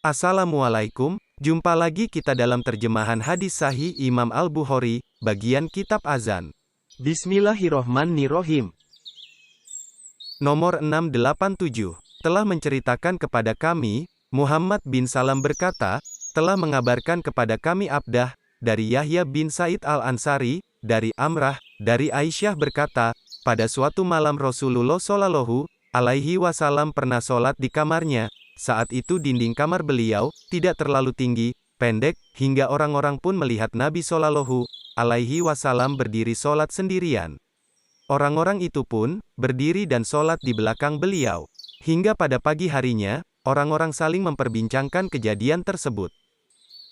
Assalamualaikum, jumpa lagi kita dalam terjemahan hadis sahih Imam Al-Bukhari, bagian kitab azan. Bismillahirrohmanirrohim. Nomor 687, telah menceritakan kepada kami, Muhammad bin Salam berkata, telah mengabarkan kepada kami Abdah, dari Yahya bin Said Al-Ansari, dari Amrah, dari Aisyah berkata, pada suatu malam Rasulullah Shallallahu Alaihi Wasallam pernah sholat di kamarnya. Saat itu dinding kamar beliau tidak terlalu tinggi, pendek, hingga orang-orang pun melihat Nabi Shallallahu Alaihi Wasallam berdiri sholat sendirian. Orang-orang itu pun berdiri dan sholat di belakang beliau. Hingga pada pagi harinya, orang-orang saling memperbincangkan kejadian tersebut.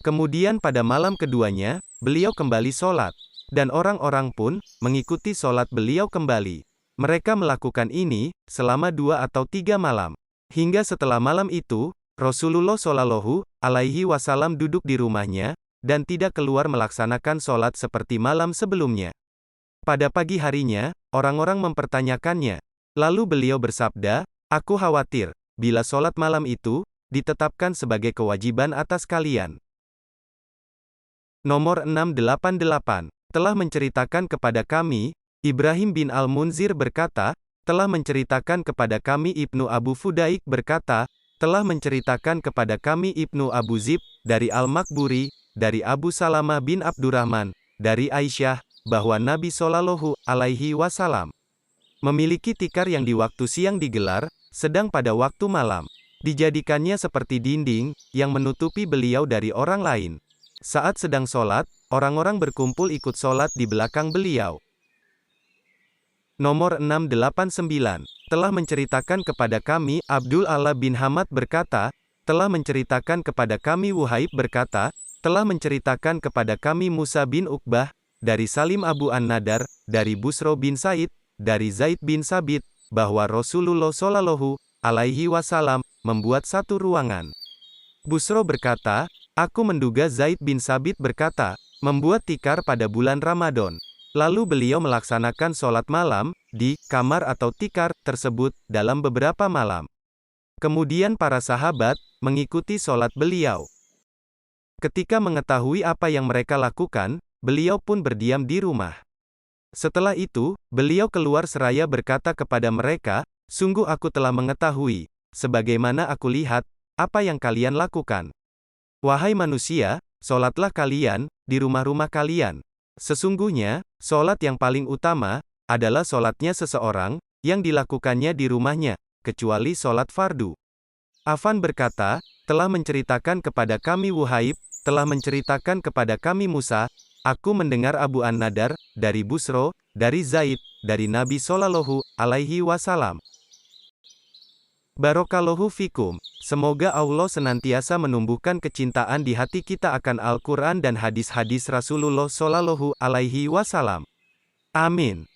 Kemudian pada malam keduanya, beliau kembali sholat. Dan orang-orang pun mengikuti sholat beliau kembali. Mereka melakukan ini selama 2 atau 3 malam. Hingga setelah malam itu, Rasulullah Shallallahu Alaihi Wasallam duduk di rumahnya, dan tidak keluar melaksanakan sholat seperti malam sebelumnya. Pada pagi harinya, orang-orang mempertanyakannya. Lalu beliau bersabda, aku khawatir, bila sholat malam itu, ditetapkan sebagai kewajiban atas kalian. Nomor 688, telah menceritakan kepada kami, Ibrahim bin Al-Munzir berkata, telah menceritakan kepada kami Ibnu Abu Fudaik berkata, telah menceritakan kepada kami Ibnu Abu Zib, dari Al-Makburi, dari Abu Salamah bin Abdurrahman, dari Aisyah, bahwa Nabi Shallallahu Alaihi Wasallam memiliki tikar yang di waktu siang digelar, sedang pada waktu malam, dijadikannya seperti dinding, yang menutupi beliau dari orang lain. Saat sedang sholat, orang-orang berkumpul ikut sholat di belakang beliau. Nomor 689, telah menceritakan kepada kami, Abdul Allah bin Hamad berkata, telah menceritakan kepada kami Wuhaib berkata, telah menceritakan kepada kami Musa bin Uqbah, dari Salim Abu An-Nadar, dari Busro bin Said, dari Zaid bin Sabit, bahwa Rasulullah Shallallahu Alaihi Wasallam membuat satu ruangan. Busro berkata, aku menduga Zaid bin Sabit berkata, membuat tikar pada bulan Ramadan. Lalu beliau melaksanakan sholat malam, di kamar atau tikar tersebut, dalam beberapa malam. Kemudian para sahabat, mengikuti sholat beliau. Ketika mengetahui apa yang mereka lakukan, beliau pun berdiam di rumah. Setelah itu, beliau keluar seraya berkata kepada mereka, sungguh aku telah mengetahui, sebagaimana aku lihat, apa yang kalian lakukan. Wahai manusia, sholatlah kalian, di rumah-rumah kalian. Sesungguhnya, sholat yang paling utama, adalah sholatnya seseorang, yang dilakukannya di rumahnya, kecuali sholat fardu. Affan berkata, telah menceritakan kepada kami Wuhaib, telah menceritakan kepada kami Musa, aku mendengar Abu An-Nadar, dari Busro, dari Zaid, dari Nabi Shallallahu Alaihi Wasallam. Barakallahu fikum. Semoga Allah senantiasa menumbuhkan kecintaan di hati kita akan Al-Quran dan hadis-hadis Rasulullah Shallallahu Alaihi Wasallam. Amin.